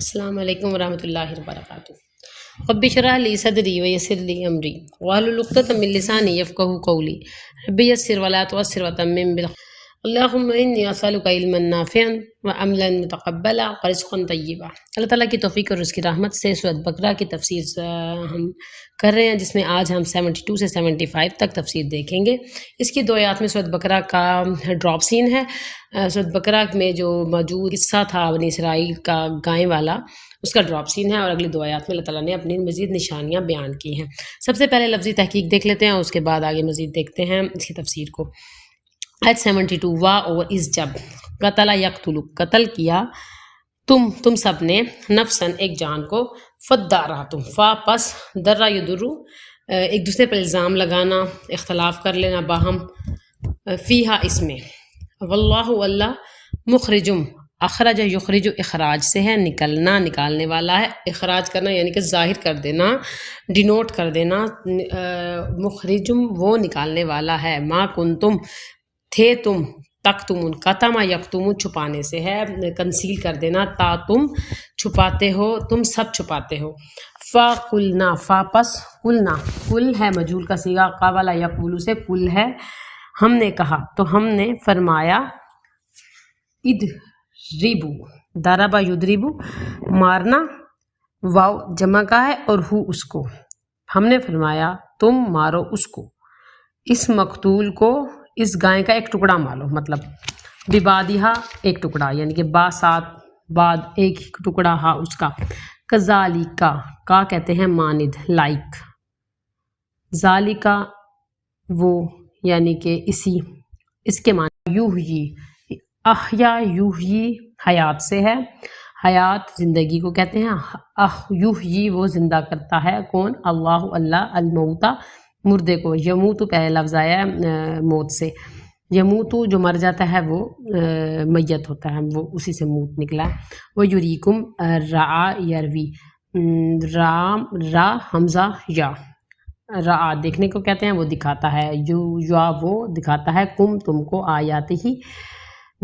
السلام علیکم ورحمۃ اللہ وبرکاتہ۔ رب اشرح لی صدری ویسر لی امری واحلل عقدۃ من لسانی یفقہوا قولی رب یسر ولا تعسر وتمم اللہم انی اسألک علما نافعا وعملا متقبلا ورزقا طیبا۔ اللہ تعالیٰ کی توفیق اور اس کی رحمت سے سورۃ بقرہ کی تفسیر ہم کر رہے ہیں، جس میں آج ہم 72 سے 75 تک تفسیر دیکھیں گے۔ اس کی 2 آیات میں سورۃ بقرہ کا ڈراپ سین ہے۔ سورۃ بقرہ میں جو موجود قصہ تھا بنی اسرائیل کا گائے والا، اس کا ڈراپ سین ہے، اور اگلی 2 آیات میں اللہ تعالیٰ نے اپنی مزید نشانیاں بیان کی ہیں۔ سب سے پہلے لفظی تحقیق دیکھ لیتے ہیں، اور اس کے بعد آگے مزید دیکھتے ہیں اس کی تفسیر کو۔ آیت 72 وا اور اس جب قتل یقتل قتل کیا تم سب نے نفسن ایک جان کو فداراتم فا پس درہ یدرو ایک دوسرے پر الزام لگانا، اختلاف کر لینا باہم، فیہا اس میں، واللہ اللہ مخرجم اخرج یخرج اخراج سے ہے، نکلنا نکالنے والا ہے، اخراج کرنا یعنی کہ ظاہر کر دینا، ڈینوٹ کر دینا، مخرجم وہ نکالنے والا ہے، ما کنتم تھے تم، تکتمون کتما یکتمون چھپانے سے ہے، کنسیل کر دینا، تا تم چھپاتے ہو، تم سب چھپاتے ہو۔ فا قلنا فا پس قلنا قل ہے مجہول کا صیغہ، قابل یقولو سے قل ہے ہم نے کہا، تو ہم نے فرمایا، ادربو ضرب یضرب مارنا، واو جمع کا ہے اور ہو اس کو، ہم نے فرمایا تم مارو اس کو، اس مقتول کو، اس گائے کا ایک ٹکڑا مارو، مطلب ببادھا ایک ٹکڑا، یعنی کہ با سات بعد ایک ٹکڑا ہا اس کا، کذالکا کا کہتے ہیں ماند لائک، ذالکا وہ یعنی کہ اسی، اس کے معنی یحیی احیا یحیی حیات سے ہے، حیات زندگی کو کہتے ہیں، یحیی وہ زندہ کرتا ہے، کون؟ اللہ اللہ، الموتا مردے کو، یموت پہلے لفظ آیا ہے موت سے، یموت جو مر جاتا ہے وہ میت ہوتا ہے، وہ اسی سے موت نکلا ہے۔ وہ یریکم رعا یروی، رام را حمزہ یا، رعا دیکھنے کو کہتے ہیں، وہ دکھاتا ہے، یا وہ دکھاتا ہے، کم تم کو، آیات ہی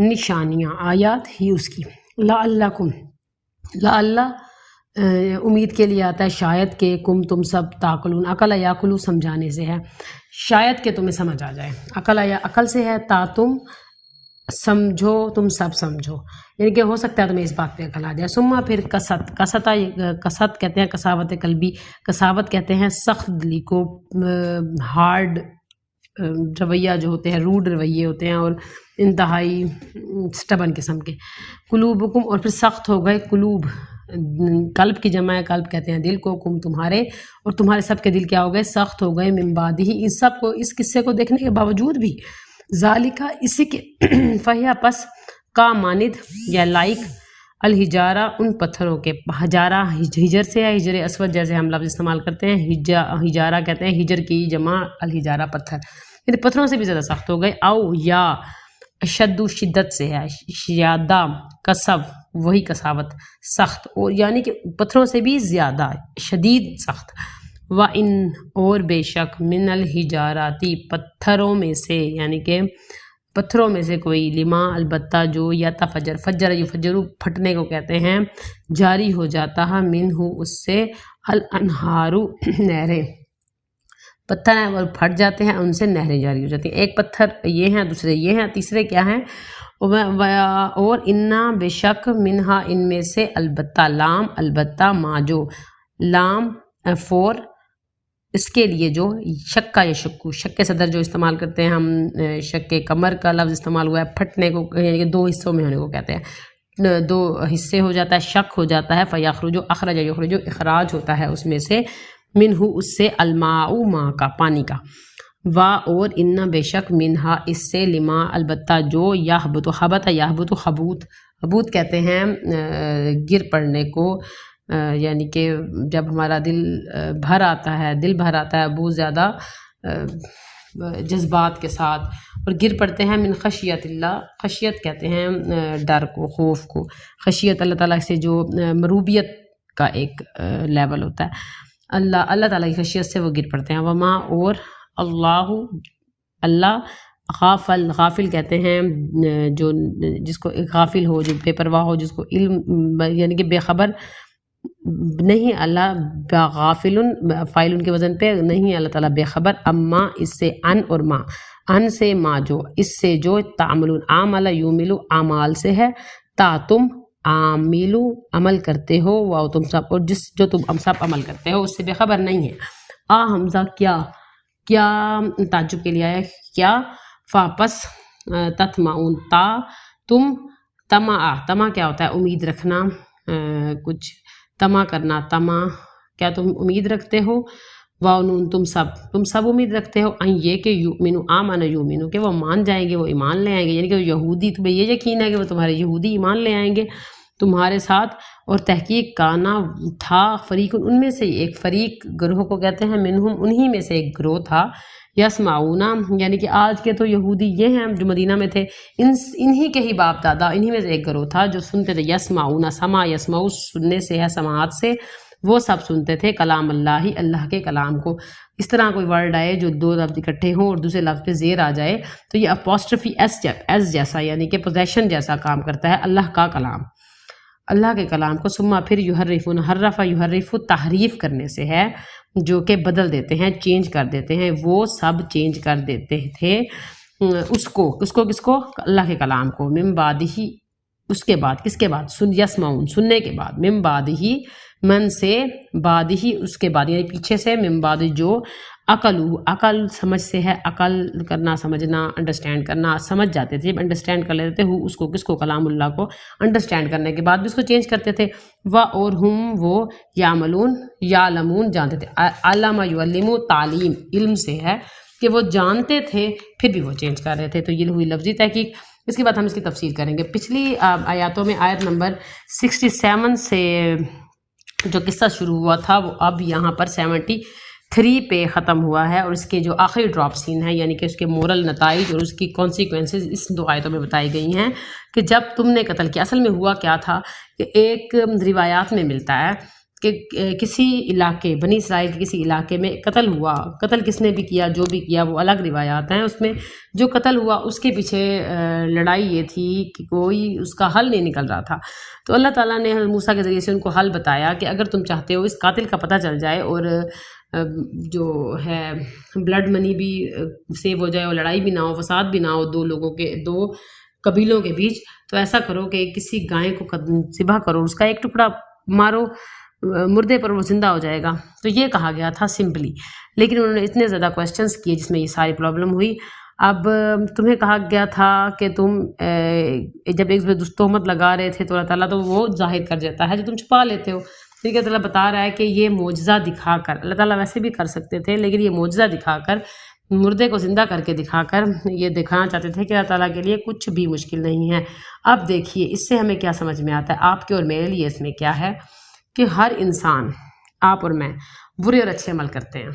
نشانیاں، آیات ہی اس کی، لعلکم لعل امید کے لیے آتا ہے، شاید کہ کم تم سب، تاکلون عقل یاکلو سمجھانے سے ہے، شاید کہ تمہیں سمجھ آ جائے، عقل یا عقل سے ہے، تا تم سمجھو، تم سب سمجھو، یعنی کہ ہو سکتا ہے تمہیں اس بات پہ عقل آ جائے۔ ثم پھر کسط کہتے ہیں کساوت قلبی، کساوت کہتے ہیں سخت دلی کو، ہارڈ رویہ جو ہوتے ہیں، روڈ رویے ہوتے ہیں اور انتہائی سٹبن قسم کے، قلوبکم اور پھر سخت ہو گئے قلوب، قلب کی جمع ہے، قلب کہتے ہیں دل کو، کم تمہارے، اور تمہارے سب کے دل کیا ہو گئے؟ سخت ہو گئے، من بعدہ اس سب کو، اس قصے کو دیکھنے کے باوجود بھی، ذالکا اسی کے، فہیا پس کا ماند یا لائک، الحجارہ ان پتھروں کے، حجارہ ہجر سے ہے، ہجر اسود جیسے ہم لفظ استعمال کرتے ہیں، حجارہ کہتے ہیں ہجر کی جمع، الحجارہ پتھر، یعنی پتھروں سے بھی زیادہ سخت ہو گئے، او یا شد شدت سے ہے، شیادہ کسب وہی کساوت سخت، اور یعنی کہ پتھروں سے بھی زیادہ شدید سخت، وَإِن اور بے شک، من الحجاراتی پتھروں میں سے، یعنی کہ پتھروں میں سے کوئی، لما البتہ جو، یا تفجر فجر یفجرو پھٹنے کو کہتے ہیں، جاری ہو جاتا ہے، منہ اس سے، الانہارو نہریں، پتھر ہیں اور پھٹ جاتے ہیں، ان سے نہریں جاری ہو جاتی ہیں، ایک پتھر یہ ہیں، دوسرے یہ ہیں، تیسرے کیا ہیں، اور انا بے شک، منہا ان میں سے، البتہ لام البتہ، ما جو، لام فور اس کے لیے جو، شکا یا شکو، شک صدر جو استعمال کرتے ہیں ہم، شک کمر کا لفظ استعمال ہوا ہے، پھٹنے کو یعنی کہ 2 حصوں میں ہونے کو کہتے ہیں، 2 حصے ہو جاتا ہے، شک ہو جاتا ہے، فیخرجو اخرج یخرجو اخراج ہوتا ہے اس میں سے، منہ اس سے، الماء ماء کا، پانی کا، وا اور انا بے شک، منہا اس سے، لما البتہ جو، یحبط حبط یحبط حبوط، حبوط کہتے ہیں گر پڑنے کو، یعنی کہ جب ہمارا دل بھر آتا ہے، بہت زیادہ جذبات کے ساتھ اور گر پڑتے ہیں، من خشیت اللہ، خشیت کہتے ہیں ڈر کو، خوف کو، خشیت اللہ تعالیٰ سے جو مروبیت کا ایک لیول ہوتا ہے، اللہ تعالیٰ کی خشیت سے وہ گر پڑتے ہیں، وما اور اللہ غافل کہتے ہیں جو جس کو غافل ہو، جو بے پرواہ ہو، جس کو علم یعنی کہ بے خبر نہیں، اللہ غافل فاعل کے وزن پہ نہیں، اللہ تعالیٰ بے خبر، اما اس سے، ان اور ما، ان سے ما جو، اس سے جو، تعملون عامل یوملو اعمال سے ہے، تا تم، عاملو عمل کرتے ہو، واو تم سب، اور جس جو تم سب عمل کرتے ہو اس سے بے خبر نہیں ہے۔ حمزہ کیا تعجب کے لیے آیا، کیا، فا پس، تطمعون تا تم، تما کیا ہوتا ہے امید رکھنا، کچھ تما کرنا، تما کیا تم امید رکھتے ہو، واو نون تم سب امید رکھتے ہو، یہ کہ یؤمنو آمن یؤمنو کہ وہ مان جائیں گے، وہ ایمان لے آئیں گے، یعنی کہ یہودی تمہیں یہ یقین ہے کہ وہ تمہارے یہودی ایمان لے آئیں گے تمہارے ساتھ، اور تحقیق کانا تھا فریق ان میں سے ایک فریق، گروہ کو کہتے ہیں، منہم انہی میں سے ایک گروہ تھا، یسمعون یعنی کہ آج کے تو یہودی یہ ہیں جو مدینہ میں تھے، انہی کے ہی باپ دادا، انہی میں سے ایک گروہ تھا جو سنتے تھے، یسمعون سما یسمعو سننے سے ہے، سماعت سے، وہ سب سنتے تھے کلام اللہ کے کلام کو۔ اس طرح کوئی ورڈ آئے جو دو لفظ اکٹھے ہوں اور دوسرے لفظ پہ زیر آ جائے تو یہ اپوسٹرفی ایس جیسا یعنی کہ پوزیشن جیسا کام کرتا ہے، اللہ کا کلام، اللہ کے کلام کو، ثم پھر یحرفون، حرف یحرف تحریف کرنے سے ہے، جو کہ بدل دیتے ہیں، چینج کر دیتے ہیں، وہ سب چینج کر دیتے تھے اس کو کس کو، اللہ کے کلام کو، من بعد ہی، اس کے بعد، کس کے بعد، یسمعون سننے کے بعد، من بعد ہی، من سے، بعد ہی اس کے بعد یعنی پیچھے سے، من بعد جو، عقل سمجھ سے ہے، عقل کرنا، سمجھنا، انڈرسٹینڈ کرنا، سمجھ جاتے تھے، انڈرسٹینڈ کر لیتے تھے، اس کو کس کو، کلام اللہ کو انڈرسٹینڈ کرنے کے بعد بھی اس کو چینج کرتے تھے، اور ہم وہ، یعلمون جانتے تھے، علم یعلم تعلیم علم سے ہے کہ وہ جانتے تھے پھر بھی وہ چینج کر رہے تھے، تو یہ ہوئی لفظی تحقیق۔ اس کے بعد ہم اس کی تفسیر کریں گے۔ پچھلی آیاتوں میں آیت نمبر 67 سے جو قصہ شروع ہوا تھا وہ اب یہاں پر 73 پہ ختم ہوا ہے، اور اس کے جو آخری ڈراپ سین ہے یعنی کہ اس کے مورل نتائج اور اس کی کانسیکوینسز اس 2 آیتوں میں بتائی گئی ہیں کہ جب تم نے قتل کیا، اصل میں ہوا کیا تھا کہ ایک روایات میں ملتا ہے کہ کسی علاقے، بنی اسرائیل کے کسی علاقے میں قتل ہوا، قتل کس نے بھی کیا، جو بھی کیا وہ الگ روایات ہیں، اس میں جو قتل ہوا اس کے پیچھے لڑائی یہ تھی کہ کوئی اس کا حل نہیں نکل رہا تھا، تو اللہ تعالیٰ نے موسیٰ کے ذریعے سے ان کو حل بتایا کہ اگر تم چاہتے ہو اس قاتل کا پتہ چل جائے اور جو ہے بلڈ منی بھی سیو ہو جائے اور لڑائی بھی نہ ہو، فساد بھی نہ ہو دو قبیلوں کے بیچ، تو ایسا کرو کہ کسی گائے کو ذبح کرو، اس کا ایک ٹکڑا مارو مردے پر، وہ زندہ ہو جائے گا، تو یہ کہا گیا تھا سمپلی، لیکن انہوں نے اتنے زیادہ کویسچنس کیے جس میں یہ ساری پرابلم ہوئی۔ اب تمہیں کہا گیا تھا کہ تم جب ایک تہمت لگا رہے تھے تو اللہ تعالیٰ تو وہ ظاہر کر دیتا ہے جو تم چھپا لیتے ہو، ٹھیک ہے، اللہ بتا رہا ہے کہ یہ معجزہ دکھا کر، اللہ تعالیٰ ویسے بھی کر سکتے تھے لیکن یہ معجزہ دکھا کر، مردے کو زندہ کر کے دکھا کر یہ دکھانا چاہتے تھے کہ اللہ تعالیٰ کے لیے کچھ بھی مشکل نہیں ہے۔ اب دیکھیے اس سے ہمیں کیا سمجھ میں آتا ہے، آپ کے اور میرے لیے اس میں کیا ہے کہ ہر انسان، آپ اور میں، برے اور اچھے عمل کرتے ہیں،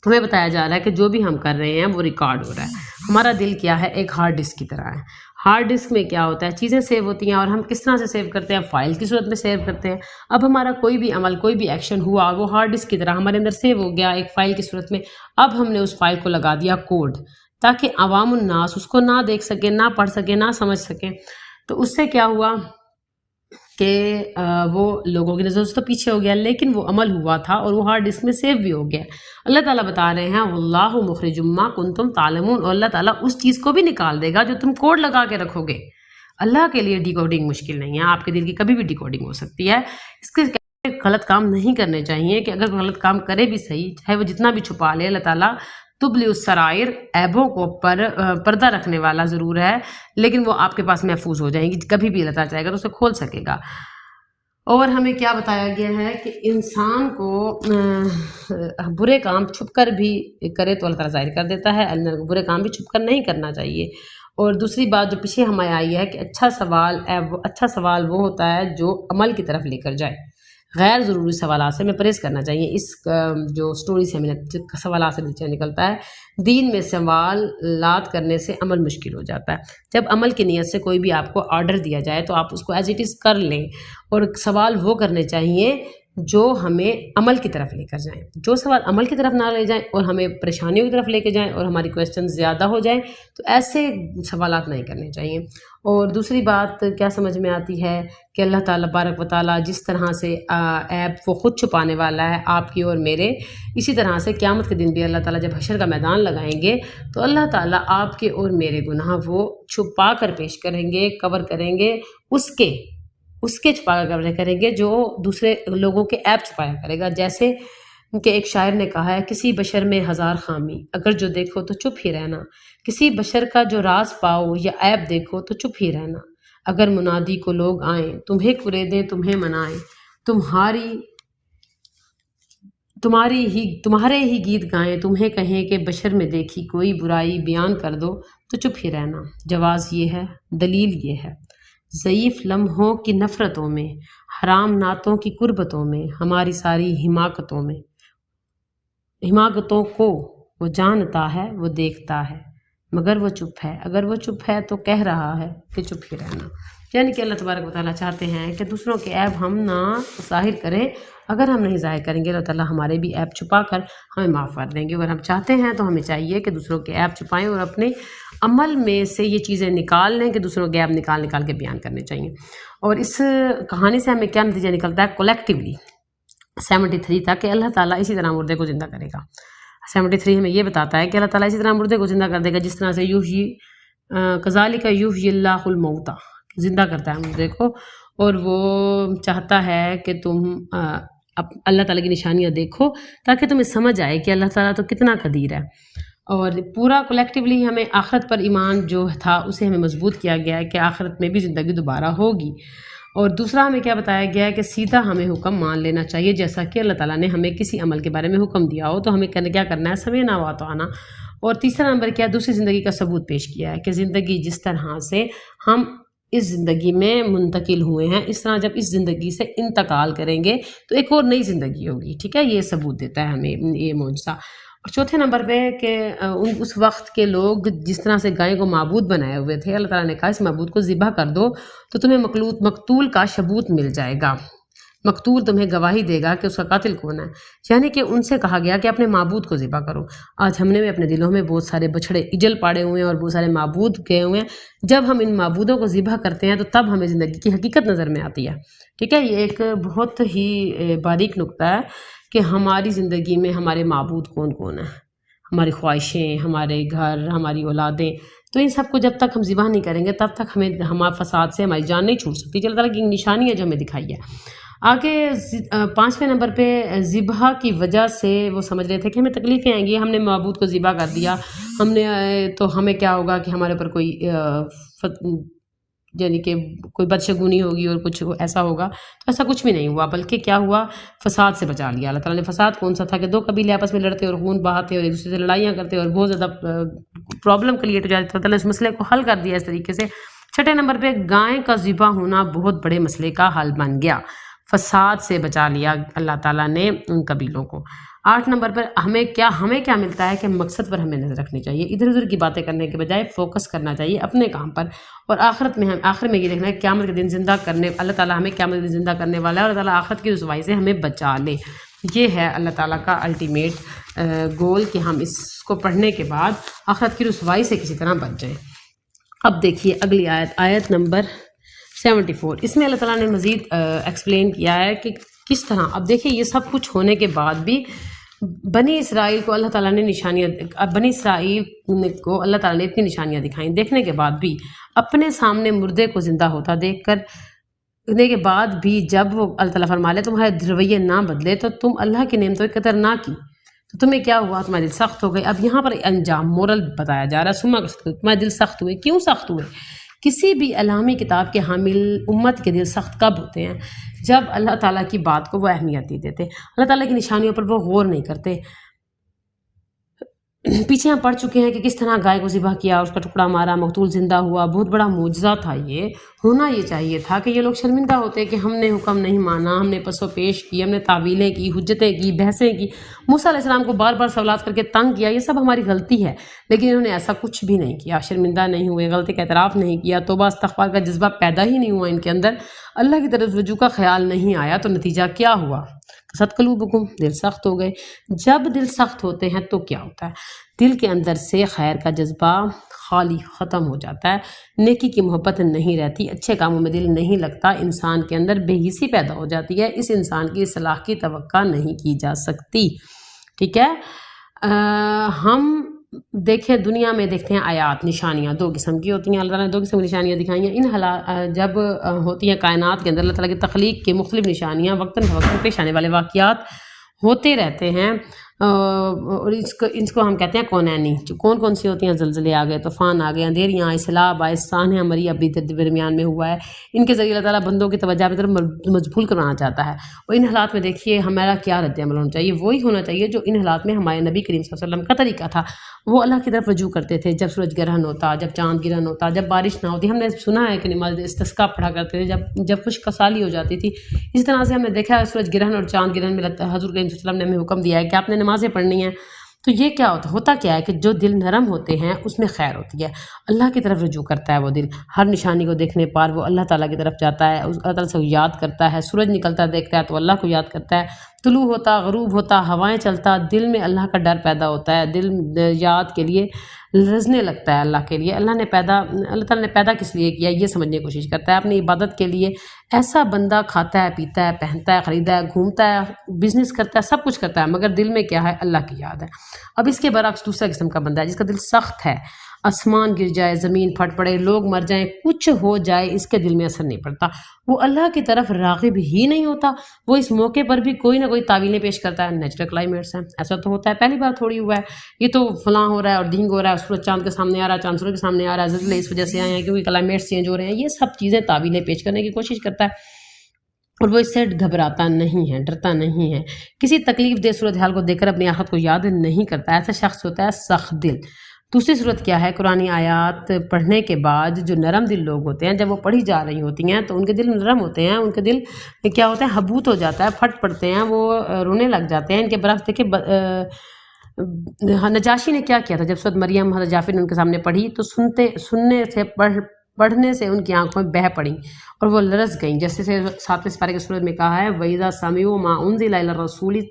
ہمیں بتایا جا رہا ہے کہ جو بھی ہم کر رہے ہیں وہ ریکارڈ ہو رہا ہے۔ ہمارا دل کیا ہے، ایک ہارڈ ڈسک کی طرح ہے، ہارڈ ڈسک میں کیا ہوتا ہے، چیزیں سیو ہوتی ہیں، اور ہم کس طرح سے سیو کرتے ہیں، فائل کی صورت میں سیو کرتے ہیں۔ اب ہمارا کوئی بھی عمل، کوئی بھی ایکشن ہوا اور وہ ہارڈ ڈسک کی طرح ہمارے اندر سیو ہو گیا ایک فائل کی صورت میں، اب ہم نے اس فائل کو لگا دیا کوڈ، تاکہ عوام الناس اس کو نہ دیکھ سکیں، نہ پڑھ سکیں، نہ سمجھ سکیں، تو اس سے کیا ہوا کہ وہ لوگوں کی نظر سے تو پیچھے ہو گیا، لیکن وہ عمل ہوا تھا اور وہ ہارڈ ڈسک میں سیو بھی ہو گیا۔ اللہ تعالیٰ بتا رہے ہیں واللہ مخرج ما کنتم تعلمون، اور اللہ تعالیٰ اس چیز کو بھی نکال دے گا جو تم کوڈ لگا کے رکھو گے۔ اللہ کے لیے ڈیکوڈنگ مشکل نہیں ہے، آپ کے دل کی کبھی بھی ڈیکوڈنگ ہو سکتی ہے۔ اس کے غلط کام نہیں کرنے چاہیے کہ اگر غلط کام کرے بھی صحیح، چاہے وہ جتنا بھی چھپا لے، اللہ تعالیٰ تبلی السرائر، عیبوں کو پردہ رکھنے والا ضرور ہے، لیکن وہ آپ کے پاس محفوظ ہو جائیں گی، کبھی بھی اللہ تعالیٰ چاہے گا تو اسے کھول سکے گا۔ اور ہمیں کیا بتایا گیا ہے کہ انسان کو برے کام چھپ کر بھی کرے تو اللہ تعالیٰ ظاہر کر دیتا ہے، برے کام بھی چھپ کر نہیں کرنا چاہیے۔ اور دوسری بات جو پیچھے ہمیں آئی ہے کہ اچھا سوال وہ ہوتا ہے جو عمل کی طرف لے کر جائے، غیر ضروری سوالات سے ہمیں پرہیز کرنا چاہیے۔ اس جو سٹوری سے ہمیں سوالات سے نیچے نکلتا ہے، دین میں سوالات کرنے سے عمل مشکل ہو جاتا ہے۔ جب عمل کی نیت سے کوئی بھی آپ کو آرڈر دیا جائے تو آپ اس کو ایز اٹ از کر لیں، اور سوال وہ کرنے چاہیے جو ہمیں عمل کی طرف لے کر جائیں، جو سوال عمل کی طرف نہ لے جائیں اور ہمیں پریشانیوں کی طرف لے کے جائیں اور ہماری کویسچن زیادہ ہو جائیں، تو ایسے سوالات نہیں کرنے چاہیے۔ اور دوسری بات کیا سمجھ میں آتی ہے کہ اللہ تعالیٰ بارک و تعالیٰ جس طرح سے عیب وہ خود چھپانے والا ہے آپ کی اور میرے، اسی طرح سے قیامت کے دن بھی اللہ تعالیٰ جب حشر کا میدان لگائیں گے تو اللہ تعالیٰ آپ کے اور میرے گناہ وہ چھپا کر پیش کریں گے، کور کریں گے، اس کے چھپا کر کور کریں گے جو دوسرے لوگوں کے عیب چھپایا کرے گا۔ جیسے کہ ایک شاعر نے کہا ہے، کسی بشر میں ہزار خامی، اگر جو دیکھو تو چپ ہی رہنا، کسی بشر کا جو راز پاؤ یا عیب دیکھو تو چپ ہی رہنا، اگر منادی کو لوگ آئیں تمہیں کریدیں تمہیں منائیں، تمہارے ہی گیت گائیں، تمہیں کہیں کہ بشر میں دیکھی کوئی برائی بیان کر دو تو چپ ہی رہنا۔ جواز یہ ہے، دلیل یہ ہے، ضعیف لمحوں کی نفرتوں میں، حرام نعتوں کی قربتوں میں، ہماری ساری حماقتوں کو وہ جانتا ہے، وہ دیکھتا ہے، مگر وہ چپ ہے، اگر وہ چپ ہے تو کہہ رہا ہے کہ چپ ہی رہنا۔ یعنی کہ اللہ تبارک و تعالیٰ چاہتے ہیں کہ دوسروں کے عیب ہم نہ ظاہر کریں، اگر ہم نہیں ظاہر کریں گے اللہ تعالیٰ ہمارے بھی عیب چھپا کر ہمیں معاف کر دیں گے۔ اگر ہم چاہتے ہیں تو ہمیں چاہیے کہ دوسروں کے عیب چھپائیں اور اپنے عمل میں سے یہ چیزیں نکال لیں کہ دوسروں کے عیب نکال کے بیان کرنے چاہیے۔ اور اس کہانی سے ہمیں کیا نتیجہ نکلتا ہے؟ کولیکٹیولی 73 تک کہ اللہ تعالیٰ اسی طرح مردے کو زندہ کرے گا۔ 73 ہمیں یہ بتاتا ہے کہ اللہ تعالیٰ اسی طرح مردے کو زندہ کر دے گا جس طرح سے کذالک یحیی اللہ الموتیٰ، زندہ کرتا ہے مردے کو، اور وہ چاہتا ہے کہ تم اللہ تعالیٰ کی نشانیاں دیکھو تاکہ تمہیں سمجھ آئے کہ اللہ تعالیٰ تو کتنا قدیر ہے۔ اور پورا کولیکٹیولی ہمیں آخرت پر ایمان جو تھا اسے ہمیں مضبوط کیا گیا ہے کہ آخرت میں بھی زندگی دوبارہ ہوگی۔ اور دوسرا ہمیں کیا بتایا گیا ہے کہ سیدھا ہمیں حکم مان لینا چاہیے، جیسا کہ اللہ تعالیٰ نے ہمیں کسی عمل کے بارے میں حکم دیا ہو تو ہمیں کیا کرنا ہے؟ سمعنا و اطعنا۔ اور تیسرا نمبر کیا؟ دوسری زندگی کا ثبوت پیش کیا ہے کہ زندگی جس طرح سے ہم اس زندگی میں منتقل ہوئے ہیں اس طرح جب اس زندگی سے انتقال کریں گے تو ایک اور نئی زندگی ہوگی، ٹھیک ہے؟ یہ ثبوت دیتا ہے ہمیں یہ معجزہ۔ اور چوتھے نمبر پہ کہ اس وقت کے لوگ جس طرح سے گائے کو معبود بنائے ہوئے تھے، اللہ تعالیٰ نے کہا اس معبود کو ذبح کر دو تو تمہیں مقتول کا ثبوت مل جائے گا، مقتول تمہیں گواہی دے گا کہ اس کا قاتل کون ہے۔ یعنی کہ ان سے کہا گیا کہ اپنے معبود کو ذبح کرو۔ آج ہم نے بھی اپنے دلوں میں بہت سارے بچھڑے اجل پاڑے ہوئے ہیں اور بہت سارے معبود گئے ہوئے ہیں۔ جب ہم ان معبودوں کو ذبح کرتے ہیں تو تب ہمیں زندگی کی حقیقت نظر میں آتی ہے، ٹھیک ہے؟ یہ ایک بہت ہی باریک نقطہ ہے کہ ہماری زندگی میں ہمارے معبود کون کون ہیں، ہماری خواہشیں، ہمارے گھر، ہماری اولادیں، تو ان سب کو جب تک ہم ذبح نہیں کریں گے تب تک ہمارے فساد سے ہماری جان نہیں چھوٹ سکتی۔ اللہ تعالیٰ کی نشانی ہے جو ہمیں دکھائی ہے۔ آگے 5ویں نمبر پہ ذبح کی وجہ سے وہ سمجھ رہے تھے کہ ہمیں تکلیفیں آئیں گی، ہم نے معبود کو ذبح کر دیا، تو ہمیں کیا ہوگا کہ ہمارے اوپر کوئی یعنی کہ کوئی بدشگونی ہوگی اور کچھ ایسا ہوگا، تو ایسا کچھ بھی نہیں ہوا، بلکہ کیا ہوا؟ فساد سے بچا لیا اللہ تعالیٰ نے۔ فساد کون سا تھا کہ 2 قبیلے آپس میں لڑتے اور خون بہاتے اور ایک دوسرے سے لڑائیاں کرتے اور بہت زیادہ پرابلم کریٹ ہو جاتی، اللہ تعالیٰ نے اس مسئلے کو حل کر دیا اس طریقے سے۔ 6 نمبر پہ گائے کا ذبح ہونا بہت بڑے مسئلے کا حل بن گیا، فساد سے بچا لیا اللہ تعالیٰ نے ان قبیلوں کو۔ 8 نمبر پر ہمیں کیا ملتا ہے کہ مقصد پر ہمیں نظر رکھنی چاہیے، ادھر ادھر کی باتیں کرنے کے بجائے فوکس کرنا چاہیے اپنے کام پر، اور آخر میں یہ دیکھنا ہے قیامت کے دن زندہ کرنے، اللہ تعالیٰ ہمیں قیامت کے دن زندہ کرنے والا ہے اور اللہ تعالیٰ آخرت کی رسوائی سے ہمیں بچا لے۔ یہ ہے اللہ تعالیٰ کا الٹیمیٹ گول کہ ہم اس کو پڑھنے کے بعد آخرت کی رسوائی سے کسی طرح بچ جائیں۔ اب دیکھیے اگلی آیت نمبر 74، اس میں اللہ تعالیٰ نے مزید ایکسپلین کیا ہے کہ کس طرح۔ اب دیکھیے یہ سب کچھ ہونے کے بعد بھی بنی اسرائیل کو اللہ تعالیٰ نے بنی اسرائیل کو اللہ تعالیٰ نے اتنی نشانیاں دکھائیں، دیکھنے کے بعد بھی اپنے سامنے مردے کو زندہ ہوتا دیکھنے کے بعد بھی جب وہ اللہ تعالیٰ فرما لے تمہارے رویے نہ بدلے تو تم اللہ کی نعمتوں کی قدر نہ کی تو تمہیں کیا ہوا؟ تمہارے دل سخت ہو گئے۔ اب یہاں پر انجام مورل بتایا جا رہا ہے، تمہارے دل سخت ہوئے۔ کیوں سخت ہوئے؟ کسی بھی الہامی کتاب کے حامل امت کے دل سخت کب ہوتے ہیں؟ جب اللہ تعالیٰ کی بات کو وہ اہمیت نہیں دیتے، اللہ تعالیٰ کی نشانیوں پر وہ غور نہیں کرتے۔ پیچھے ہم پڑھ چکے ہیں کہ کس طرح گائے کو ذبح کیا، اس کا ٹکڑا مارا، مقتول زندہ ہوا، بہت بڑا معجزہ تھا۔ یہ ہونا یہ چاہیے تھا کہ یہ لوگ شرمندہ ہوتے کہ ہم نے حکم نہیں مانا، ہم نے پس و پیش کی، ہم نے تعویلیں کی، حجتیں کی، بحثیں کی، موسیٰ علیہ السلام کو بار بار سوالات کر کے تنگ کیا، یہ سب ہماری غلطی ہے، لیکن انہوں نے ایسا کچھ بھی نہیں کیا، شرمندہ نہیں ہوئے، غلطی کا اعتراف نہیں کیا، توبہ استغفار کا جذبہ پیدا ہی نہیں ہوا ان کے اندر، اللہ کی طرف رجوع کا خیال نہیں آیا، تو نتیجہ کیا ہوا؟ قست قلوبکم، دل سخت ہو گئے۔ جب دل سخت ہوتے ہیں تو کیا ہوتا ہے؟ دل کے اندر سے خیر کا جذبہ خالی ختم ہو جاتا ہے، نیکی کی محبت نہیں رہتی، اچھے کاموں میں دل نہیں لگتا، انسان کے اندر بے حسی پیدا ہو جاتی ہے، اس انسان کی اصلاح کی توقع نہیں کی جا سکتی۔ ٹھیک ہے، ہم دیکھیں دنیا میں دیکھتے ہیں آیات، نشانیاں دو قسم کی ہوتی ہیں، اللہ تعالیٰ نے دو قسم کی نشانیاں دکھائی ہیں۔ جب ہوتی ہیں کائنات کے اندر اللہ تعالیٰ کی تخلیق کے مختلف نشانیاں، وقتاً فوقتاً پیش آنے والے واقعات ہوتے رہتے ہیں، اور اس کو ہم کہتے ہیں کونینی۔ کون کون سی ہوتی ہیں؟ زلزلے آ گئے، طوفان آ گئے، اندھیریاں آئے، سیلاب آئے، سانحہ مری ابھی درمیان میں ہوا ہے۔ ان کے ذریعے اللہ تعالیٰ بندوں کی توجہ کی طرف مجبور کرانا چاہتا ہے، اور ان حالات میں دیکھیے ہمارا کیا رد عمل ہونا چاہیے؟ وہی ہونا چاہیے جو ان حالات میں ہمارے نبی کریم صلی اللہ علیہ وسلم کا طریقہ تھا۔ وہ اللہ کی طرف رجوع کرتے تھے جب سورج گرہن ہوتا، جب چاند گرہن ہوتا، جب بارش نہ ہوتی۔ ہم نے سنا ہے کہ نماز استسقاء پڑھا کرتے تھے جب خشک سالی ہو جاتی تھی۔ اس طرح سے ہم نے دیکھا ہے سورج گرہن اور چاند گرہن میں حضور کریم صلی اللہ علیہ وسلم نے ہمیں حکم دیا ہے کہ آپ نے نمازیں پڑھنی ہیں۔ تو یہ کیا ہوتا کیا ہے کہ جو دل نرم ہوتے ہیں اس میں خیر ہوتی ہے، اللہ کی طرف رجوع کرتا ہے وہ دل، ہر نشانی کو دیکھنے پر وہ اللہ تعالیٰ کی طرف جاتا ہے، اللہ تعالیٰ سے یاد کرتا ہے، سورج نکلتا دیکھتا ہے تو اللہ کو یاد کرتا ہے، طلوع ہوتا، غروب ہوتا، ہوائیں چلتا، دل میں اللہ کا ڈر پیدا ہوتا ہے، دل یاد کے لیے لرزنے لگتا ہے اللہ کے لیے۔ اللہ تعالیٰ نے پیدا کس لیے کیا یہ سمجھنے کی کوشش کرتا ہے، اپنی عبادت کے لیے۔ ایسا بندہ کھاتا ہے، پیتا ہے، پہنتا ہے، خریدا ہے، گھومتا ہے، بزنس کرتا ہے، سب کچھ کرتا ہے، مگر دل میں کیا ہے؟ اللہ کی یاد ہے۔ اب اس کے برعکس دوسرا قسم کا بندہ ہے جس کا دل سخت ہے، آسمان گر جائے، زمین پھٹ پڑے، لوگ مر جائیں، کچھ ہو جائے، اس کے دل میں اثر نہیں پڑتا، وہ اللہ کی طرف راغب ہی نہیں ہوتا، وہ اس موقع پر بھی کوئی نہ کوئی تعویلیں پیش کرتا ہے۔ نیچرل کلائمیٹس ہیں، ایسا تو ہوتا ہے، پہلی بار تھوڑی ہوا ہے، یہ تو فلاں ہو رہا ہے اور ڈھینگ ہو رہا ہے، سورج چاند کے سامنے آ رہا ہے، چاند سورج کے سامنے آ رہا ہے، زلزلے اس وجہ سے آئے ہیں کیونکہ کلائمیٹس چینج ہو رہے ہیں، یہ سب چیزیں تعویلیں پیش کرنے کی کوشش کرتا ہے، اور وہ اس سے گھبراتا نہیں ہے، ڈرتا نہیں ہے، کسی تکلیف دہ صورتحال کو دیکھ کر اپنی آخرت کو یاد نہیں کرتا۔ ایسا شخص ہوتا ہے سخت دل۔ دوسری صورت کیا ہے؟ قرآن آیات پڑھنے کے بعد جو نرم دل لوگ ہوتے ہیں، جب وہ پڑھی جا رہی ہوتی ہیں تو ان کے دل نرم ہوتے ہیں، ان کے دل کیا ہوتے ہیں؟ حبوط ہو جاتا ہے، پھٹ پڑتے ہیں، وہ رونے لگ جاتے ہیں۔ ان کے برعکس دیکھیں نجاشی نے کیا کیا تھا جب سورۃ مریم حضرت جعفر نے ان کے سامنے پڑھی تو پڑھنے سے ان کی آنکھوں میں بہہ پڑیں اور وہ لرز گئیں، جیسے 7ویں سپارے کے سورت میں کہا ہے وَإِذَا سَمِعُوا مَا أُنزِلَ إِلَى الرَّسُولِ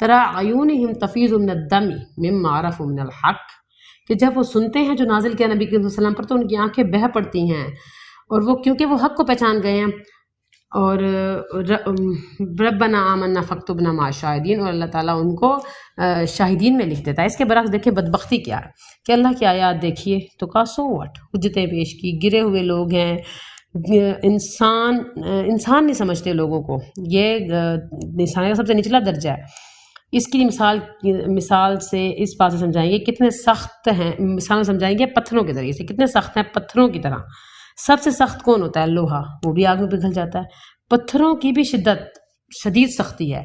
تَرَىٰ أَعْيُنُهُمْ تَفِيضُ مِنَ الدَّمْعِ مِمَّا عَرَفُوا مِنَ الْحَقِّ، کہ جب وہ سنتے ہیں جو نازل کیا نبی کریم صلی اللہ علیہ وسلم پر تو ان کی آنکھیں بہہ پڑتی ہیں، اور وہ کیونکہ وہ حق کو پہچان گئے ہیں، اور ربنا آمنا فاکتبنا مع الشاہدین، اور اللہ تعالیٰ ان کو شاہدین میں لکھ دیتا ہے۔ اس کے برعکس دیکھیں بدبختی کیا ہے کہ اللہ کی آیات دیکھیے تو کا سو وٹ حجتیں پیش کی، گرے ہوئے لوگ ہیں، انسان نہیں سمجھتے لوگوں کو، یہ انسان کا سب سے نچلا درجہ ہے۔ اس کی مثال سے اس بات سے سمجھائیں گے کتنے سخت ہیں، مثال سمجھائیں گے پتھروں کے ذریعے سے، کتنے سخت ہیں پتھروں کی طرح۔ سب سے سخت کون ہوتا ہے؟ لوہا، وہ بھی آگ میں پگھل جاتا ہے۔ پتھروں کی بھی شدید سختی ہے،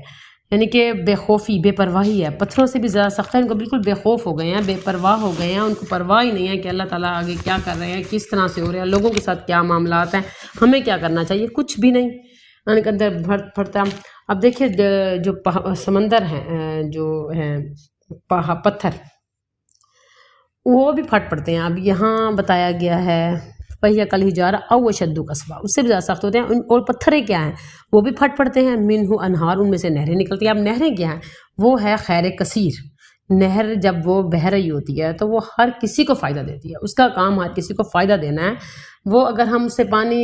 یعنی کہ بے خوفی، بے پرواہی ہے، پتھروں سے بھی زیادہ سخت ہے، ان کو بالکل بے خوف ہو گئے ہیں، بے پرواہ ہو گئے ہیں، ان کو پرواہ ہی نہیں ہے کہ اللہ تعالیٰ آگے کیا کر رہے ہیں، کس طرح سے ہو رہے ہیں، لوگوں کے ساتھ کیا معاملات ہیں، ہمیں کیا کرنا چاہیے، کچھ بھی نہیں، ان کے اندر پھٹتا۔ اب دیکھیے جو سمندر ہیں، جو ہیں پتھر، وہ بھی پھٹ پڑتے ہیں۔ اب یہاں بتایا گیا ہے فَهِيَ كَالْحِجَارَةِ أَوْ أَشَدُّ قَسْوَةً، اس سے بھی زیادہ سخت ہوتے ہیں، اور پتھریں کیا ہیں؟ وہ بھی پھٹ پڑتے ہیں، مِنْهُ أَنْهَارٌ، ان میں سے نہریں نکلتی ہیں۔ اب نہریں کیا ہیں؟ وہ ہے خیر کثیر۔ نہر جب وہ بہہ رہی ہوتی ہے تو وہ ہر کسی کو فائدہ دیتی ہے، اس کا کام ہر کسی کو فائدہ دینا ہے۔ وہ اگر ہم سے پانی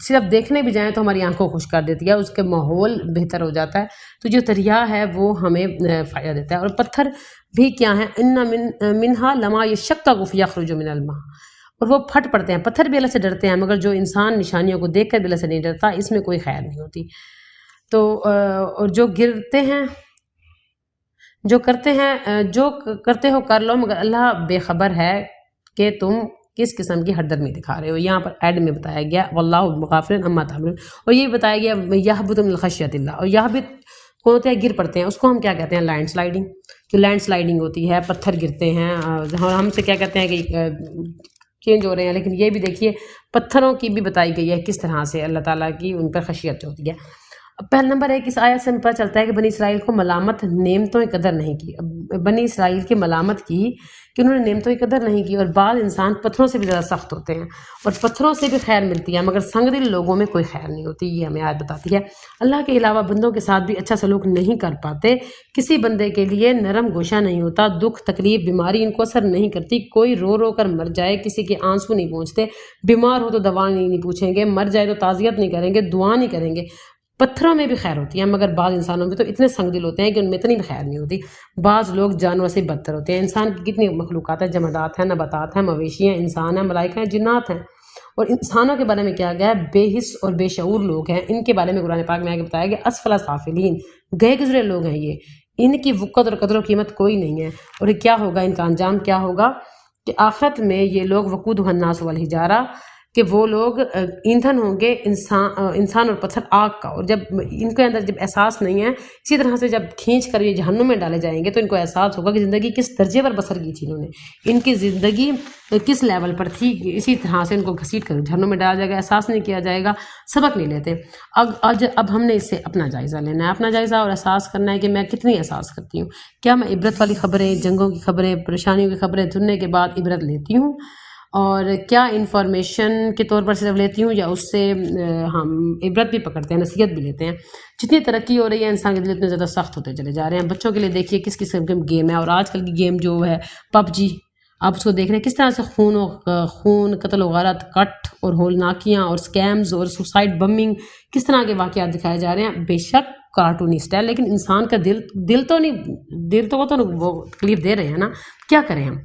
صرف دیکھنے بھی جائیں تو ہماری آنکھوں کو خوش کر دیتی ہے، اس کے ماحول بہتر ہو جاتا ہے، تو جو دریا ہے وہ ہمیں فائدہ دیتا ہے۔ اور پتھر بھی کیا ہیں؟ إِنَّ مِنْهَا لَمَا يَشَّقَّقُ فَيَخْرُجُ مِنَ الْمَاءِ، اور وہ پھٹ پڑتے ہیں۔ پتھر بھی اللہ سے ڈرتے ہیں، مگر جو انسان نشانیوں کو دیکھ کر بھی اللہ سے نہیں ڈرتا، اس میں کوئی خیر نہیں ہوتی۔ تو اور جو گرتے ہیں، جو کرتے ہو کر لو، مگر اللہ بے خبر ہے کہ تم کس قسم کی ہردرمی دکھا رہے ہو۔ یہاں پر ایڈ میں بتایا گیا واللہ غافل عما تعملون، اور یہ بتایا گیا یہبط من خشیۃ اللہ، اور یہبط کون ہوتے ہیں؟ گر پڑتے ہیں، اس کو ہم کیا کہتے ہیں؟ Land sliding. جو لینڈ سلائڈنگ ہوتی ہے، پتھر گرتے ہیں، ہم سے کیا کہتے ہیں کہ چینج ہو رہے ہیں، لیکن یہ بھی دیکھیے پتھروں کی بھی بتائی گئی ہے کس طرح سے اللہ تعالیٰ کی ان پر خشیت ہوتی ہے۔ پہلا نمبر ایک اس آیت سے ہمیں پتہ چلتا ہے کہ بنی اسرائیل کو ملامت نعمتوں کی قدر نہیں کی، بنی اسرائیل کی ملامت کی کہ انہوں نے نعمتوں کی قدر نہیں کی، اور بعض انسان پتھروں سے بھی زیادہ سخت ہوتے ہیں اور پتھروں سے بھی خیر ملتی ہے مگر سنگ دل لوگوں میں کوئی خیر نہیں ہوتی، یہ ہمیں آیت بتاتی ہے۔ اللہ کے علاوہ بندوں کے ساتھ بھی اچھا سلوک نہیں کر پاتے، کسی بندے کے لیے نرم گوشہ نہیں ہوتا، دکھ تکلیف بیماری ان کو اثر نہیں کرتی، کوئی رو رو کر مر جائے کسی کے آنسو نہیں پہنچتے، بیمار ہو تو دوا نہیں پوچھیں گے، مر جائے تو تعزیت نہیں کریں گے، دعا نہیں کریں گے۔ پتھروں میں بھی خیر ہوتی ہے مگر بعض انسانوں میں تو اتنے سنگ دل ہوتے ہیں کہ ان میں اتنی بھی خیر نہیں ہوتی، بعض لوگ جانور سے بدتر ہوتے ہیں۔ انسان کی کتنی مخلوقات ہیں، جمادات ہیں، نباتات ہیں، مویشی ہیں، انسان ہیں، ملائکہ ہیں، جنات ہیں، اور انسانوں کے بارے میں کیا گیا ہے، بے حس اور بے شعور لوگ ہیں، ان کے بارے میں قرآن پاک میں آگے بتایا گیا اسفل سافلین، گئے گزرے لوگ ہیں، یہ ان کی وقت اور قدر و قیمت کوئی نہیں ہے، اور کیا ہوگا، ان کا انجام کیا ہوگا کہ آخرت میں یہ لوگ وقودہ الناس والحجارہ، کہ وہ لوگ ایندھن ہوں گے انسان اور پتھر آگ کا، اور جب ان کے اندر جب احساس نہیں ہے، اسی طرح سے جب کھینچ کر یہ جہنم میں ڈالے جائیں گے تو ان کو احساس ہوگا کہ زندگی کس درجے پر بسر کی تھی انہوں نے، ان کی زندگی کس لیول پر تھی، اسی طرح سے ان کو گھسیٹ کر جہنم میں ڈالا جائے گا، احساس نہیں کیا جائے گا، سبق نہیں لیتے۔ اب ہم نے اس سے اپنا جائزہ لینا ہے، اپنا جائزہ اور احساس کرنا ہے کہ میں کتنی احساس کرتی ہوں، کیا میں عبرت والی خبریں، جنگوں کی خبریں، پریشانیوں کی خبریں سننے کے بعد عبرت لیتی ہوں، اور کیا انفارمیشن کے طور پر صرف لیتی ہوں یا اس سے ہم عبرت بھی پکڑتے ہیں، نصیحت بھی لیتے ہیں۔ جتنی ترقی ہو رہی ہے انسان کے دل اتنے زیادہ سخت ہوتے چلے جا رہے ہیں۔ بچوں کے لیے دیکھیے کس قسم کے گیم ہے، اور آج کل کی گیم جو ہے پب جی، آپ اس کو دیکھ رہے ہیں کس طرح سے خون قتل و غارت، کٹ اور ہولناکیاں اور سکیمز اور سوسائڈ بمنگ، کس طرح کے واقعات دکھائے جا رہے ہیں۔ بے شک کارٹونسٹ ہے لیکن انسان کا دل تو وہ تکلیف دے رہے ہیں نا، کیا کریں ہم؟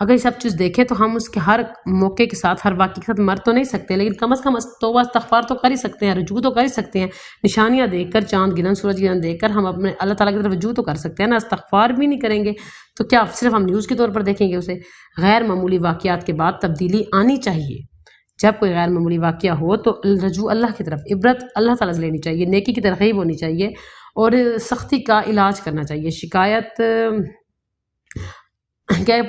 اگر یہ سب چیز دیکھیں تو ہم اس کے ہر موقع کے ساتھ، ہر واقعے کے ساتھ مر تو نہیں سکتے، لیکن کم از کم توبہ استغفار تو کر ہی سکتے ہیں، رجوع تو کر ہی سکتے ہیں، نشانیاں دیکھ کر، چاند گرہن سورج گرہن دیکھ کر ہم اپنے اللہ تعالیٰ کی طرف رجوع تو کر سکتے ہیں نا، استغفار بھی نہیں کریں گے تو کیا صرف ہم نیوز کے طور پر دیکھیں گے اسے؟ غیر معمولی واقعات کے بعد تبدیلی آنی چاہیے، جب کوئی غیر معمولی واقعہ ہو تو رجوع اللہ کی طرف، عبرت اللہ تعالیٰ سے لینی چاہیے، نیکی کی ترغیب ہونی چاہیے اور سختی کا علاج کرنا چاہیے۔ شکایت کیا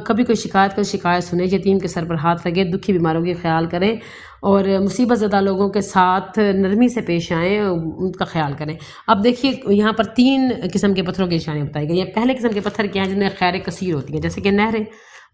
کبھی کوئی شکایت سنیں، یتیم کے سر پر ہاتھ لگے، دکھی بیماروں کے خیال کریں اور مصیبت زدہ لوگوں کے ساتھ نرمی سے پیش آئیں، ان کا خیال کریں۔ اب دیکھیے یہاں پر 3 قسم کے پتھروں کی نشانیاں بتائی گئی ہیں۔ پہلے قسم کے پتھر کیا ہیں؟ جن میں خیر کثیر ہوتی ہیں، جیسے کہ نہریں،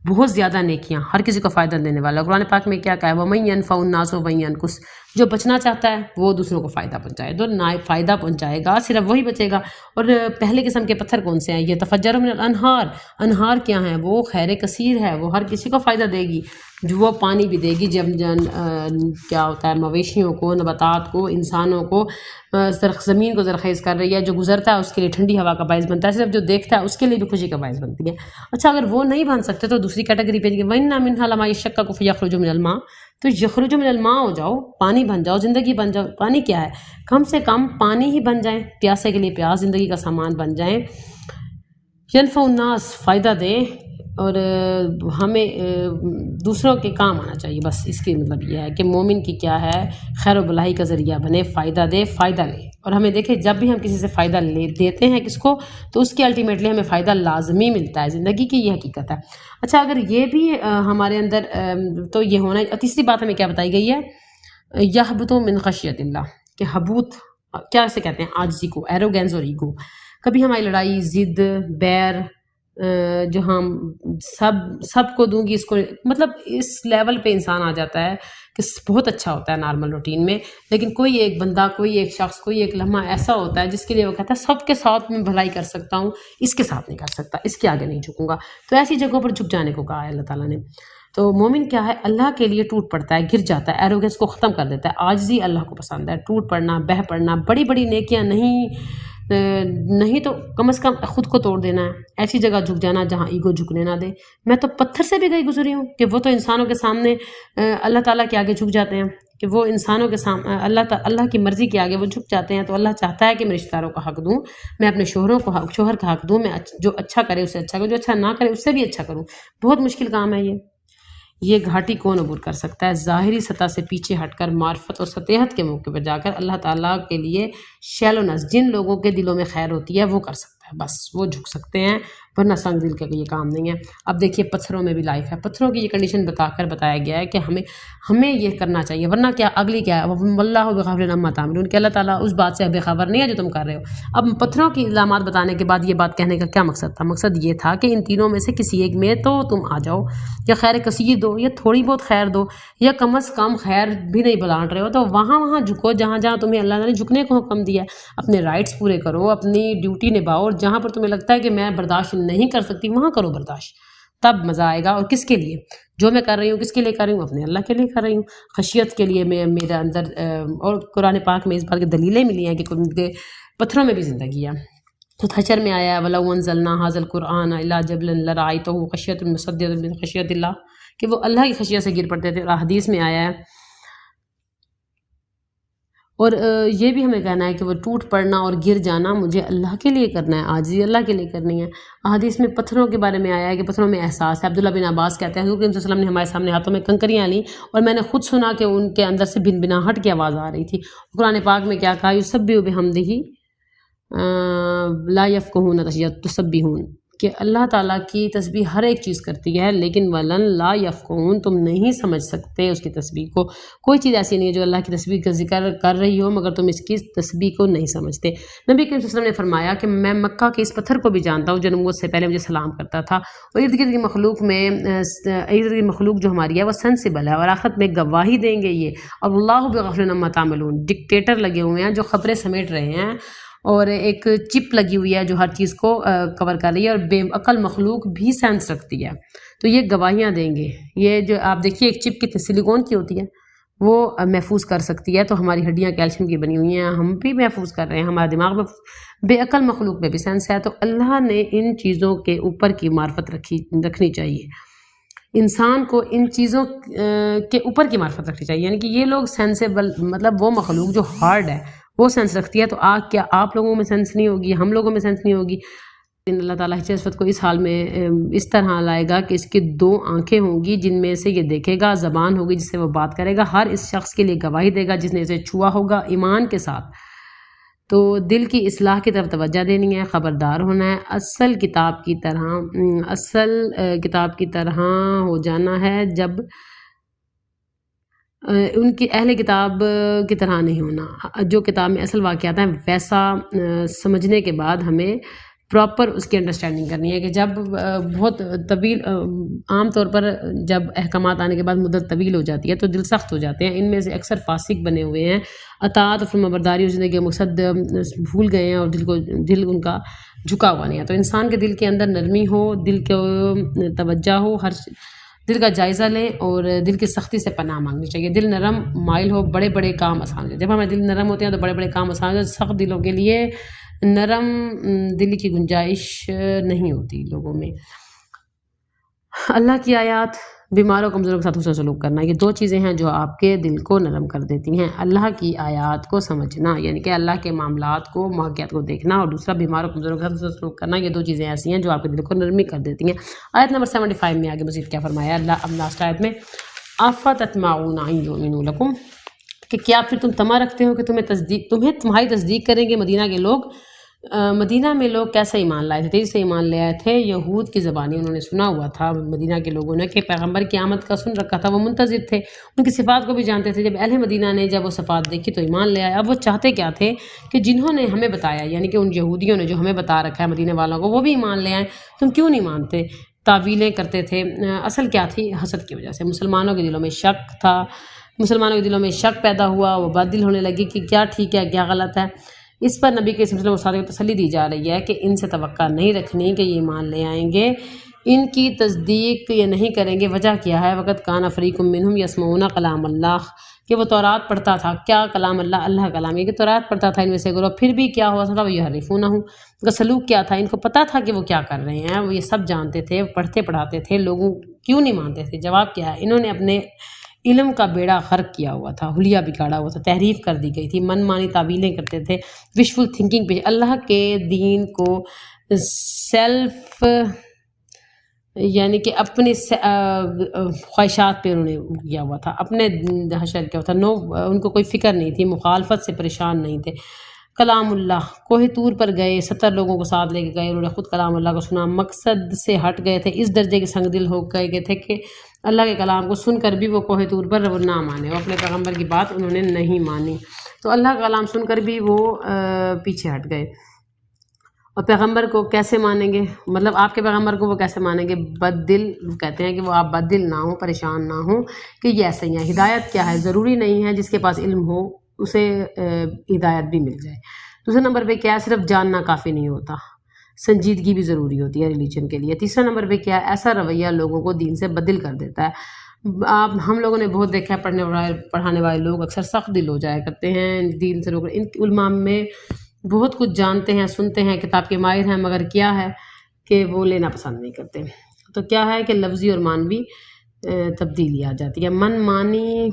بہت زیادہ نیکیاں، ہر کسی کو فائدہ دینے والا۔ قرآن پاک میں کیا کہا ہے؟ وَمَن يَنفَعُ النَّاسَ وَمَن يَنْقُصُ، جو بچنا چاہتا ہے وہ دوسروں کو فائدہ پہنچائے، جو فائدہ پہنچائے گا صرف وہی بچے گا۔ اور پہلے قسم کے پتھر کون سے ہیں؟ یہ تفجر من الانہار، انہار کیا ہیں؟ وہ خیر کثیر ہے، وہ ہر کسی کو فائدہ دے گی، جو وہ پانی بھی دے گی، جب کیا ہوتا ہے، مویشیوں کو، نباتات کو، انسانوں کو، زمین کو زرخیز کر رہی ہے، جو گزرتا ہے اس کے لیے ٹھنڈی ہوا کا باعث بنتا ہے، صرف جو دیکھتا ہے اس کے لیے بھی خوشی کا باعث بنتی ہے۔ اچھا اگر وہ نہیں بن سکتے تو دوسری کیٹیگری پہ وَإِنَّ مِنْهَا لَمَا يَشَّقَّقُ فَيَخْرُجُ مِنَ الْمَاءِ، تو یخرج من الماء ہو جاؤ، پانی بن جاؤ، زندگی بن جاؤ۔ پانی کیا ہے؟ کم سے کم پانی ہی بن جائیں، پیاسے کے لیے پیاس، زندگی کا سامان بن جائیں، ینفع الناس، فائدہ دیں، اور ہمیں دوسروں کے کام آنا چاہیے۔ بس اس کی مطلب یہ ہے کہ مومن کی کیا ہے، خیر و بلائی کا ذریعہ بنے، فائدہ دے، فائدہ لے۔ اور ہمیں دیکھیں جب بھی ہم کسی سے فائدہ دیتے ہیں کس کو، تو اس کے الٹیمیٹلی ہمیں فائدہ لازمی ملتا ہے، زندگی کی یہ حقیقت ہے۔ اچھا اگر یہ بھی ہمارے اندر تو یہ ہونا ہے۔ تیسری بات ہمیں کیا بتائی گئی ہے؟ یحبط من خشیت اللہ، کہ حبوط کیا سے کہتے ہیں؟ عاجزی کو، ایروگینس اور ایگو۔ کبھی ہماری لڑائی، ضد، بیر، جو ہم سب کو دوں گی، اس کو، مطلب اس لیول پہ انسان آ جاتا ہے کہ بہت اچھا ہوتا ہے نارمل روٹین میں، لیکن کوئی ایک بندہ، کوئی ایک شخص، کوئی ایک لمحہ ایسا ہوتا ہے جس کے لیے وہ کہتا ہے سب کے ساتھ میں بھلائی کر سکتا ہوں، اس کے ساتھ نہیں کر سکتا، اس کے آگے نہیں جھکوں گا۔ تو ایسی جگہوں پر جھک جانے کو کہا ہے اللہ تعالیٰ نے۔ تو مومن کیا ہے؟ اللہ کے لیے ٹوٹ پڑتا ہے، گر جاتا ہے، ایروگنس کو ختم کر دیتا ہے۔ عاجزی اللہ کو پسند ہے، ٹوٹ پڑنا، بہہ پڑنا، بڑی بڑی نیکیاں نہیں تو کم از کم خود کو توڑ دینا ہے، ایسی جگہ جھک جانا جہاں ایگو جھکنے نہ دے۔ میں تو پتھر سے بھی گزری ہوں کہ وہ تو انسانوں کے سامنے اللہ تعالیٰ کے آگے جھک جاتے ہیں، کہ وہ انسانوں کے سامنے اللہ کی مرضی کے آگے وہ جھک جاتے ہیں۔ تو اللہ چاہتا ہے کہ میں رشتہ داروں کا حق دوں، میں اپنے شوہر کا حق دوں، میں جو اچھا کرے اسے اچھا کروں، جو اچھا نہ کرے اس سے بھی اچھا کروں۔ بہت مشکل کام ہے یہ گھاٹی کون عبور کر سکتا ہے؟ ظاہری سطح سے پیچھے ہٹ کر معرفت اور سطحیت کے موقع پر جا کر اللہ تعالیٰ کے لیے شیلونس، جن لوگوں کے دلوں میں خیر ہوتی ہے وہ کر سکتا ہے، بس وہ جھک سکتے ہیں، ورنہ سنگ دل کا یہ کام نہیں ہے۔ اب دیکھیے پتھروں میں بھی لائف ہے، پتھروں کی یہ کنڈیشن بتایا گیا ہے کہ ہمیں یہ کرنا چاہیے، ورنہ کیا اگلی کیا ہے، واللہ بغافل عما تعملون، کہ اللہ تعالیٰ اس بات سے بے خبر نہیں ہے جو تم کر رہے ہو۔ اب پتھروں کی علامات بتانے کے بعد یہ بات کہنے کا کیا مقصد تھا؟ مقصد یہ تھا کہ ان تینوں میں سے کسی ایک میں تو تم آ جاؤ، یا خیر کثیر دو یا تھوڑی بہت خیر دو، یا کم از کم خیر بھی نہیں بلانٹ رہے ہو تو وہاں جھکو جہاں تمہیں اللہ نے جھکنے کو حکم دیا ہے، اپنے رائٹس پورے کرو، اپنی ڈیوٹی نبھاؤ، اور جہاں پر تمہیں لگتا ہے کہ میں برداشت نہیں کر سکتی وہاں کرو برداشت، تب مزہ آئے گا۔ اور کس کے لیے جو میں کر رہی ہوں، کس کے لیے کر رہی ہوں؟ اپنے اللہ کے لیے کر رہی ہوں، خشیت کے لیے میں میرے اندر اور قرآن پاک میں اس بات کی دلیلیں ملی ہیں کہ پتھروں میں بھی زندگی ہے۔ تو حشر میں آیا ہے وَلَوْ أَنزَلْنَا هَٰذَا الْقُرْآنَ إِلَىٰ جَبَلٍ لَرَأَيْتَهُ خَاشِعًا مُّصَدِّعًا مِّن خَشْيَةِ اللَّهِ، کہ وہ اللہ کی خشیت سے گر پڑتے تھے۔ اور حدیث میں آیا ہے، اور یہ بھی ہمیں کہنا ہے کہ وہ ٹوٹ پڑنا اور گر جانا مجھے اللہ کے لیے کرنا ہے، عاجزی اللہ کے لیے کرنی ہے۔ حدیث میں پتھروں کے بارے میں آیا ہے کہ پتھروں میں احساس ہے۔ عبداللہ بن عباس کہتے ہیں حضور صلی اللہ علیہ وسلم نے ہمارے سامنے ہاتھوں میں کنکریاں لیں اور میں نے خود سنا کہ ان کے اندر سے بن بناہٹ کی آواز آ رہی تھی۔ قرآن پاک میں کیا کہا؟ یسبح بحمدہ لا یفقہون تسبیحون، کہ اللہ تعالیٰ کی تسبیح ہر ایک چیز کرتی ہے، لیکن ولن لا یفقہون، تم نہیں سمجھ سکتے اس کی تسبیح کو۔ کوئی چیز ایسی نہیں ہے جو اللہ کی تسبیح کا ذکر کر رہی ہو مگر تم اس کی تسبیح کو نہیں سمجھتے۔ نبی کریم صلی اللہ علیہ وسلم نے فرمایا کہ میں مکہ کے اس پتھر کو بھی جانتا ہوں جو نبوت سے پہلے مجھے سلام کرتا تھا، اور ارد گرد کی مخلوق جو ہماری ہے وہ سینسیبل ہے، اور آخرت میں گواہی دیں گے یہ۔ اور اللہ بغافل عما تعملون، ڈکٹیٹر لگے ہوئے ہیں جو خبریں سمیٹ رہے ہیں، اور ایک چپ لگی ہوئی ہے جو ہر چیز کو کور کر رہی ہے، اور بے عقل مخلوق بھی سینس رکھتی ہے، تو یہ گواہیاں دیں گے۔ یہ جو آپ دیکھیے ایک چپ کی سلیکون کی ہوتی ہے وہ محفوظ کر سکتی ہے، تو ہماری ہڈیاں کیلشیم کی بنی ہوئی ہیں، ہم بھی محفوظ کر رہے ہیں، ہمارا دماغ میں بے عقل مخلوق میں بھی سینس ہے۔ تو اللہ نے ان چیزوں کے اوپر کی معرفت رکھنی چاہیے، انسان کو ان چیزوں کے اوپر کی معرفت رکھنی چاہیے، یعنی کہ یہ لوگ سینسیبل، مطلب وہ مخلوق جو ہارڈ ہے وہ سینس رکھتی ہے، تو کیا آپ لوگوں میں سینس نہیں ہوگی، ہم لوگوں میں سینس نہیں ہوگی؟ اللہ تعالیٰ حجت کو اس حال میں اس طرح لائے گا کہ اس کی 2 آنکھیں ہوں گی جن میں سے یہ دیکھے گا، زبان ہوگی جس سے وہ بات کرے گا، ہر اس شخص کے لیے گواہی دے گا جس نے اسے چھوا ہوگا ایمان کے ساتھ۔ تو دل کی اصلاح کی طرف توجہ دینی ہے، خبردار ہونا ہے، اصل کتاب کی طرح ہو جانا ہے، جب ان کی اہل کتاب کی طرح نہیں ہونا، جو کتاب میں اصل واقعات ہیں ویسا سمجھنے کے بعد ہمیں پراپر اس کی انڈرسٹینڈنگ کرنی ہے کہ جب بہت طویل، عام طور پر جب احکامات آنے کے بعد مدت طویل ہو جاتی ہے تو دل سخت ہو جاتے ہیں، ان میں سے اکثر فاسق بنے ہوئے ہیں، اطاعت اور فرمانبرداری اور زندگی کا مقصد بھول گئے ہیں، اور دل ان کا جھکا ہوا نہیں ہے۔ تو انسان کے دل کے اندر نرمی ہو، دل کو توجہ ہو، ہر دل کا جائزہ لیں اور دل کی سختی سے پناہ مانگنی چاہیے۔ دل نرم مائل ہو، بڑے بڑے کام آسان ہو جائے۔ جب ہمارے دل نرم ہوتے ہیں تو بڑے بڑے کام آسان ہو جائے۔ سخت دلوں کے لیے نرم دل کی گنجائش نہیں ہوتی لوگوں میں۔ اللہ کی آیات، بیماروں کمزوروں کے ساتھ حسن سلوک کرنا، یہ 2 چیزیں ہیں جو آپ کے دل کو نرم کر دیتی ہیں۔ اللہ کی آیات کو سمجھنا، یعنی کہ اللہ کے معاملات کو، واقعات کو دیکھنا، اور دوسرا بیماروں کمزوروں کے ساتھ حسن سلوک کرنا، یہ 2 چیزیں ایسی ہیں جو آپ کے دل کو نرمی کر دیتی ہیں۔ آیت نمبر 75 میں آگے مزید کیا فرمایا اللہ؟ اب لاسٹ آیت میں افتطمعون ان یؤمنوا لکم، کہ کیا پھر تم طمع رکھتے ہو کہ تمہیں تمہاری تصدیق کریں گے مدینہ کے لوگ؟ مدینہ میں لوگ کیسے ایمان لائے تھے؟ تیزی سے ایمان لے آئے تھے، یہود کی زبانی انہوں نے سنا ہوا تھا مدینہ کے لوگوں نے کہ پیغمبر کی آمد کا سن رکھا تھا، وہ منتظر تھے، ان کی صفات کو بھی جانتے تھے۔ جب اہل مدینہ نے جب وہ صفات دیکھی تو ایمان لے آئے۔ اب وہ چاہتے کیا تھے کہ جنہوں نے ہمیں بتایا، یعنی کہ ان یہودیوں نے جو ہمیں بتا رکھا ہے مدینہ والوں کو، وہ بھی ایمان لے آئیں، تم کیوں نہیں مانتے؟ تعویلیں کرتے تھے۔ اصل کیا تھی؟ حسد کی وجہ سے مسلمانوں کے دلوں میں شک تھا، مسلمانوں کے دلوں میں شک پیدا ہوا، وہ بادل ہونے لگی کہ کیا ٹھیک ہے کیا غلط ہے۔ اس پر نبی کے سلسلے میں تسلی دی جا رہی ہے کہ ان سے توقع نہیں رکھنی کہ یہ ایمان لے آئیں گے، ان کی تصدیق یہ نہیں کریں گے۔ وجہ کیا ہے؟ وقت کان فریق منہم یسمعون کلام اللہ، کہ وہ تورات پڑھتا تھا۔ کیا کلام اللہ؟ اللہ کلام، یہ کہ تورات پڑھتا تھا ان میں سے گروہ، پھر بھی کیا ہوا تھا؟ وہ یحرفونہ، ان کا سلوک کیا تھا؟ ان کو پتہ تھا کہ وہ کیا کر رہے ہیں، وہ یہ سب جانتے تھے، پڑھتے پڑھاتے تھے، لوگوں کیوں نہیں مانتے تھے؟ جواب کیا ہے؟ انہوں نے اپنے علم کا بیڑا غرق کیا ہوا تھا، حلیہ بگاڑا ہوا تھا، تحریف کر دی گئی تھی، من مانی تعویلیں کرتے تھے، وشفل تھنکنگ پہ، اللہ کے دین کو سیلف، یعنی کہ اپنی خواہشات پہ انہوں نے کیا ہوا تھا، اپنے حشر کیا ہوا تھا، ان کو کوئی فکر نہیں تھی، مخالفت سے پریشان نہیں تھے، کلام اللہ، کوہ طور پر گئے، 70 لوگوں کو ساتھ لے کے گئے، انہوں نے خود کلام اللہ کو سنا، مقصد سے ہٹ گئے تھے، اس درجے کے سنگ دل ہو گئے تھے کہ اللہ کے کلام کو سن کر بھی وہ کوہ طور پر وہ نہ مانے، وہ اپنے پیغمبر کی بات انہوں نے نہیں مانی، تو اللہ کا کلام سن کر بھی وہ پیچھے ہٹ گئے۔ اور پیغمبر کو کیسے مانیں گے، مطلب آپ کے پیغمبر کو وہ کیسے مانیں گے؟ بد دل کہتے ہیں کہ وہ آپ بد دل نہ ہوں، پریشان نہ ہوں کہ یہ ایسے ہی ہیں۔ ہدایت کیا ہے؟ ضروری نہیں ہے جس کے پاس علم ہو اسے ہدایت بھی مل جائے۔ دوسرے نمبر پہ کیا ہے؟ صرف جاننا کافی نہیں ہوتا، سنجیدگی بھی ضروری ہوتی ہے ریلیجن کے لیے۔ تیسرا نمبر پہ کیا ہے؟ ایسا رویہ لوگوں کو دین سے بدل کر دیتا ہے۔ ہم لوگوں نے بہت دیکھا ہے، پڑھانے والے لوگ اکثر سخت دل ہو جایا کرتے ہیں دین سے، لوگ ان علماء میں بہت کچھ جانتے ہیں، سنتے ہیں، کتاب کے ماہر ہیں، مگر کیا ہے کہ وہ لینا پسند نہیں کرتے۔ تو کیا ہے کہ لفظی اور معنوی تبدیلی آ جاتی ہے، من مانی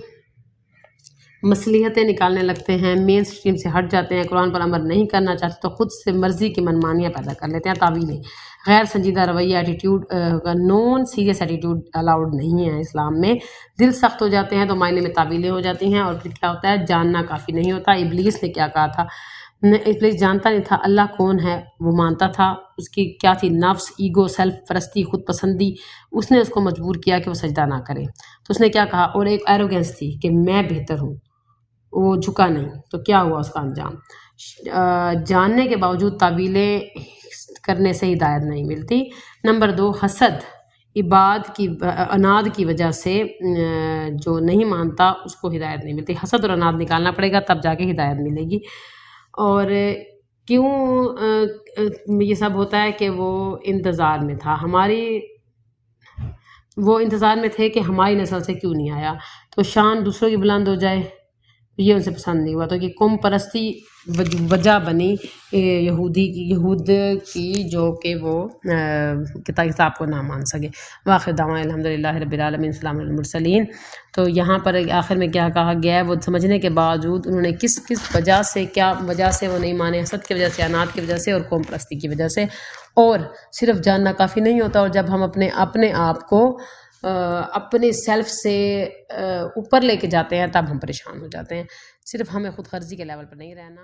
مصلحتیں نکالنے لگتے ہیں، مین سٹریم سے ہٹ جاتے ہیں، قرآن پر عمل نہیں کرنا چاہتے تو خود سے مرضی کی من مانیاں پیدا کر لیتے ہیں، تعویلیں۔ غیر سنجیدہ رویہ ایٹیٹیوڈ نون سیریس ایٹیٹیوڈ الاؤڈ نہیں ہے اسلام میں۔ دل سخت ہو جاتے ہیں تو معنی میں تعویلیں ہو جاتی ہیں، اور پھر کیا ہوتا ہے؟ جاننا کافی نہیں ہوتا۔ ابلیس نے کیا کہا تھا؟ ابلیس جانتا نہیں تھا اللہ کون ہے، وہ مانتا تھا، اس کی کیا تھی؟ نفس، ایگو، سیلف پرستی، خود پسندی، اس نے اس کو مجبور کیا کہ وہ سجدہ نہ کرے، تو اس نے کیا کہا؟ اور ایک ایروگینس تھی کہ میں بہتر ہوں، وہ جھکا نہیں، تو کیا ہوا اس کا انجام؟ جاننے کے باوجود تعویلیں کرنے سے ہدایت نہیں ملتی۔ نمبر 2، حسد، اناد کی وجہ سے جو نہیں مانتا اس کو ہدایت نہیں ملتی، حسد اور اناد نکالنا پڑے گا تب جا کے ہدایت ملے گی۔ اور کیوں یہ سب ہوتا ہے کہ وہ انتظار میں تھا، وہ انتظار میں تھے کہ ہماری نسل سے کیوں نہیں آیا، تو شان دوسروں کی بلند ہو جائے، یہ ان سے پسند نہیں ہوا، تو کہ قوم پرستی وجہ بنی یہود کی، جو کہ وہ کتاب کو نہ مان سکے۔ وآخر دعوانا الحمدللہ رب العالمین، سلام علی المرسلین۔ تو یہاں پر آخر میں کیا کہا گیا ہے؟ وہ سمجھنے کے باوجود انہوں نے کس وجہ سے، کیا وجہ سے وہ نہیں مانے؟ حسد کی وجہ سے، اناد کی وجہ سے، اور قوم پرستی کی وجہ سے۔ اور صرف جاننا کافی نہیں ہوتا، اور جب ہم اپنے آپ کو اپنے سیلف سے اوپر لے کے جاتے ہیں تب ہم پریشان ہو جاتے ہیں۔ صرف ہمیں خود غرضی کے لیول پر نہیں رہنا۔